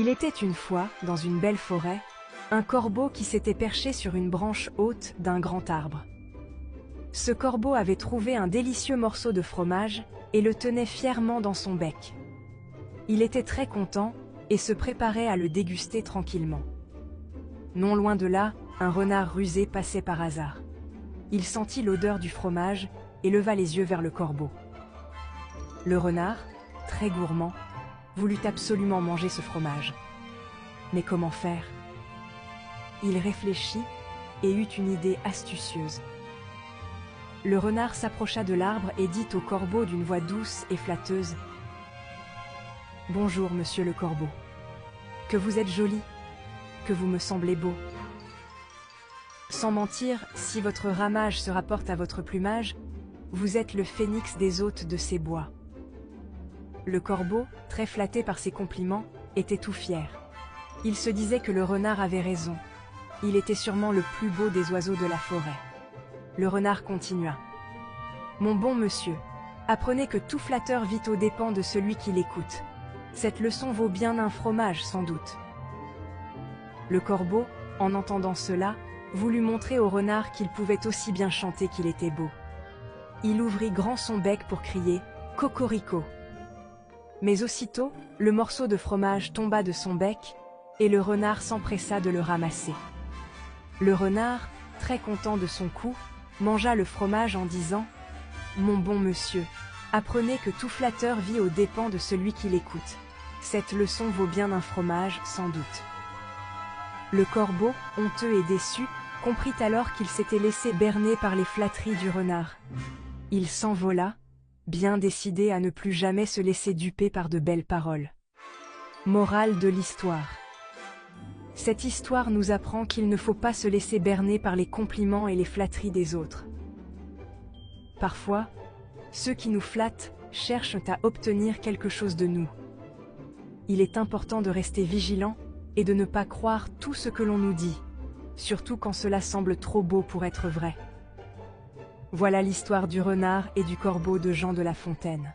Il était une fois, dans une belle forêt, un corbeau qui s'était perché sur une branche haute d'un grand arbre. Ce corbeau avait trouvé un délicieux morceau de fromage et le tenait fièrement dans son bec. Il était très content et se préparait à le déguster tranquillement. Non loin de là, un renard rusé passait par hasard. Il sentit l'odeur du fromage et leva les yeux vers le corbeau. Le renard, très gourmand, voulut absolument manger ce fromage. Mais comment faire? Il réfléchit et eut une idée astucieuse. Le renard s'approcha de l'arbre et dit au corbeau d'une voix douce et flatteuse: « Bonjour, monsieur le corbeau. Que vous êtes joli, que vous me semblez beau. Sans mentir, si votre ramage se rapporte à votre plumage, vous êtes le phénix des hôtes de ces bois. » Le corbeau, très flatté par ces compliments, était tout fier. Il se disait que le renard avait raison. Il était sûrement le plus beau des oiseaux de la forêt. Le renard continua. « Mon bon monsieur, apprenez que tout flatteur vit aux dépens de celui qui l'écoute. Cette leçon vaut bien un fromage, sans doute. » Le corbeau, en entendant cela, voulut montrer au renard qu'il pouvait aussi bien chanter qu'il était beau. Il ouvrit grand son bec pour crier « Cocorico !» Mais aussitôt, le morceau de fromage tomba de son bec, et le renard s'empressa de le ramasser. Le renard, très content de son coup, mangea le fromage en disant « Mon bon monsieur, apprenez que tout flatteur vit aux dépens de celui qui l'écoute. Cette leçon vaut bien un fromage, sans doute. » Le corbeau, honteux et déçu, comprit alors qu'il s'était laissé berner par les flatteries du renard. Il s'envola, bien décidé à ne plus jamais se laisser duper par de belles paroles. Morale de l'histoire. Cette histoire nous apprend qu'il ne faut pas se laisser berner par les compliments et les flatteries des autres. Parfois, ceux qui nous flattent cherchent à obtenir quelque chose de nous. Il est important de rester vigilant et de ne pas croire tout ce que l'on nous dit, surtout quand cela semble trop beau pour être vrai. Voilà l'histoire du renard et du corbeau de Jean de La Fontaine.